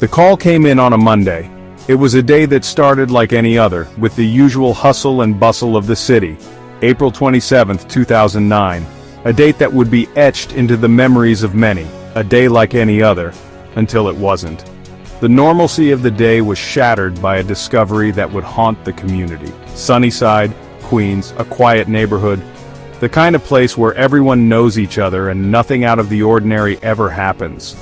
The call came in on a Monday. It was a day that started like any other, with the usual hustle and bustle of the city. April 27, 2009. A date that would be etched into the memories of many, a day like any other, until it wasn't. The normalcy of the day was shattered by a discovery that would haunt the community. Sunnyside, Queens, a quiet neighborhood, the kind of place where everyone knows each other and nothing out of the ordinary ever happens.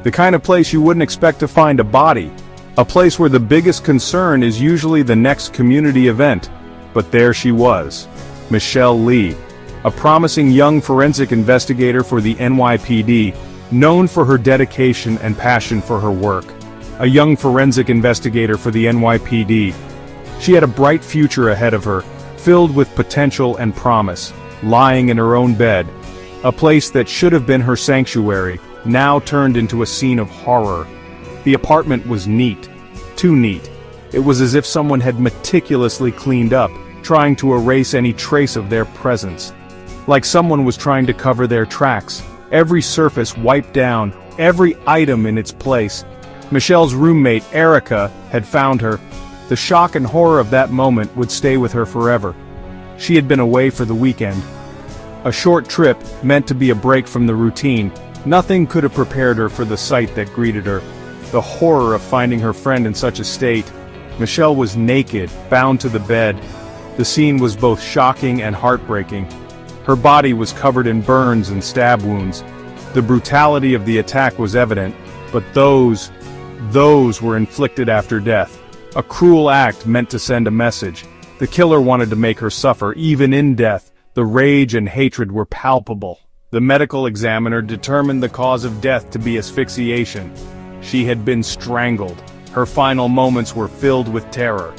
The kind of place you wouldn't expect to find a body. A place where the biggest concern is usually the next community event. But there she was. Michelle Lee, a promising young forensic investigator for the NYPD, known for her dedication and passion for her work. A young forensic investigator for the NYPD. She had a bright future ahead of her, filled with potential and promise, lying in her own bed. A place that should have been her sanctuary, now turned into a scene of horror. The apartment was neat. Too neat. It was as if someone had meticulously cleaned up, trying to erase any trace of their presence. Like someone was trying to cover their tracks, every surface wiped down, every item in its place. Michelle's roommate, Erica, had found her. The shock and horror of that moment would stay with her forever. She had been away for the weekend. A short trip, meant to be a break from the routine. Nothing could have prepared her for the sight that greeted her. The horror of finding her friend in such a state. Michelle was naked, bound to the bed. The scene was both shocking and heartbreaking. Her body was covered in burns and stab wounds. The brutality of the attack was evident, but those were inflicted after death. A cruel act meant to send a message. The killer wanted to make her suffer, even in death. The rage and hatred were palpable. The medical examiner determined the cause of death to be asphyxiation. She had been strangled. Her final moments were filled with terror.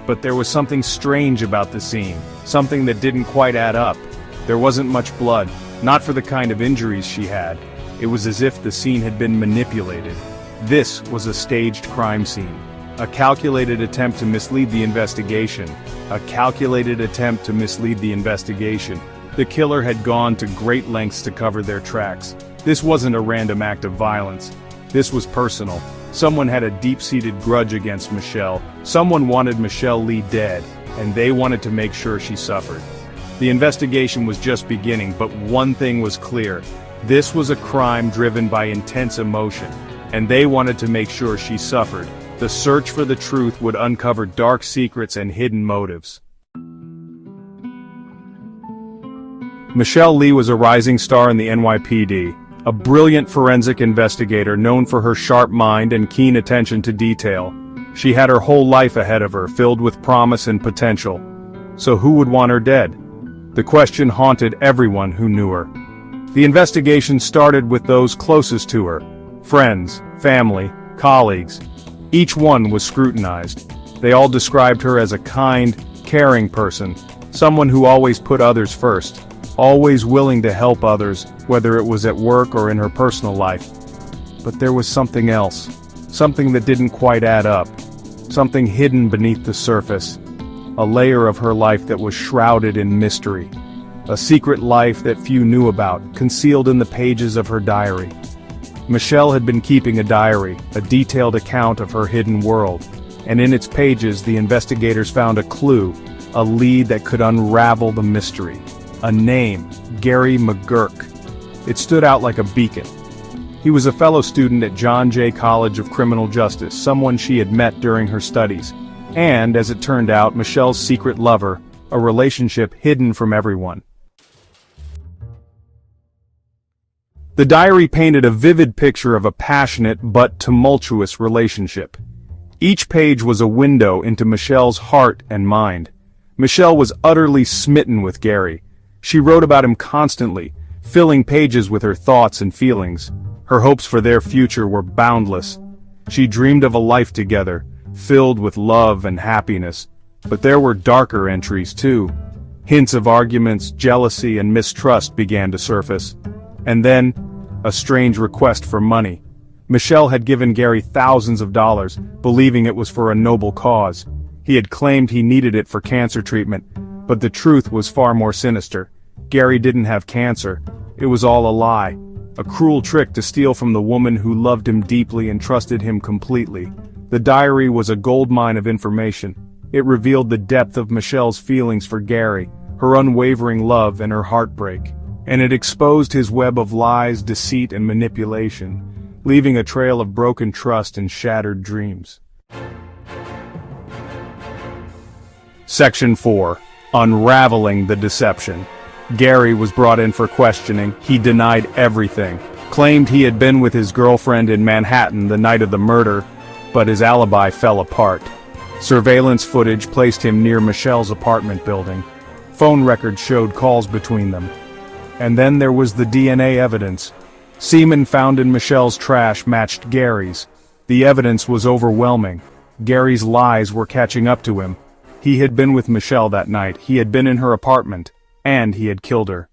But there was something strange about the scene, something that didn't quite add up. There wasn't much blood, not for the kind of injuries she had. It was as if the scene had been manipulated. This was a staged crime scene. A calculated attempt to mislead the investigation. A calculated attempt to mislead the investigation. The killer had gone to great lengths to cover their tracks. This wasn't a random act of violence. This was personal. Someone had a deep-seated grudge against Michelle. Someone wanted Michelle Lee dead, and they wanted to make sure she suffered. The investigation was just beginning, but one thing was clear. This was a crime driven by intense emotion, and they wanted to make sure she suffered. The search for the truth would uncover dark secrets and hidden motives. Michelle Lee was a rising star in the NYPD, a brilliant forensic investigator known for her sharp mind and keen attention to detail. She had her whole life ahead of her, filled with promise and potential. So who would want her dead? The question haunted everyone who knew her. The investigation started with those closest to her. Friends, family, colleagues. Each one was scrutinized. They all described her as a kind, caring person, someone who always put others first, always willing to help others, whether it was at work or in her personal life. But there was something else, something that didn't quite add up, something hidden beneath the surface, a layer of her life that was shrouded in mystery, a secret life that few knew about, concealed in the pages of her diary. Michelle had been keeping a diary, a detailed account of her hidden world, and in its pages the investigators found a clue, a lead that could unravel the mystery. A name, Gary McGurk. It stood out like a beacon. He was a fellow student at John Jay College of Criminal Justice, someone she had met during her studies, and, as it turned out, Michelle's secret lover, a relationship hidden from everyone. The diary painted a vivid picture of a passionate but tumultuous relationship. Each page was a window into Michelle's heart and mind. Michelle was utterly smitten with Gary. She wrote about him constantly, filling pages with her thoughts and feelings. Her hopes for their future were boundless. She dreamed of a life together, filled with love and happiness. But there were darker entries too. Hints of arguments, jealousy, and mistrust began to surface. And then, a strange request for money. Michelle had given Gary thousands of dollars, believing it was for a noble cause. He had claimed he needed it for cancer treatment, but the truth was far more sinister. Gary didn't have cancer. It was all a lie. a cruel trick to steal from the woman who loved him deeply and trusted him completely. The diary was a goldmine of information. It revealed the depth of Michelle's feelings for Gary, her unwavering love and her heartbreak. And it exposed his web of lies, deceit, and manipulation, leaving a trail of broken trust and shattered dreams. Section 4. Unraveling the deception. Gary was brought in for questioning. He denied everything, claimed he had been with his girlfriend in Manhattan the night of the murder, but his alibi fell apart. Surveillance footage placed him near Michelle's apartment building. Phone records showed calls between them. And then there was the DNA evidence. Semen found in Michelle's trash matched Gary's. The evidence was overwhelming. Gary's lies were catching up to him. He had been with Michelle that night, he had been in her apartment, and he had killed her.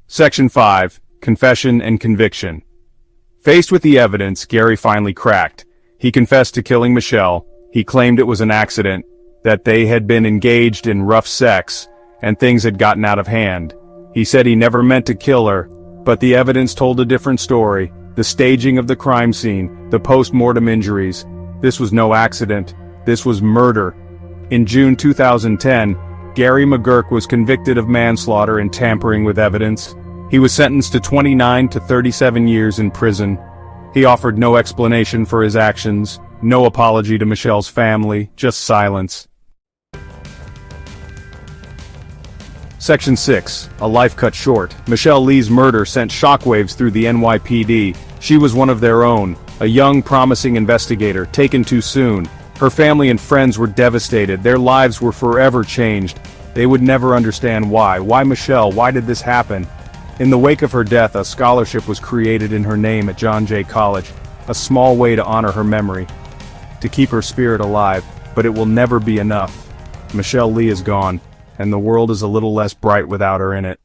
Section 5. Confession and Conviction. Faced with the evidence, Gary finally cracked. He confessed to killing Michelle. He claimed it was an accident, that they had been engaged in rough sex, and things had gotten out of hand. He said he never meant to kill her, but the evidence told a different story. The staging of the crime scene, the post-mortem injuries. This was no accident. This was murder. In June 2010, Gary McGurk was convicted of manslaughter and tampering with evidence. He was sentenced to 29 to 37 years in prison. He offered no explanation for his actions, no apology to Michelle's family, just silence. Section 6. A life cut short. Michelle Lee's murder sent shockwaves through the NYPD. She was one of their own, a young, promising investigator, taken too soon. Her family and friends were devastated. Their lives were forever changed. They would never understand why. Why Michelle? Why did this happen? In the wake of her death, a scholarship was created in her name at John Jay College, a small way to honor her memory, to keep her spirit alive, but it will never be enough. Michelle Lee is gone, and the world is a little less bright without her in it.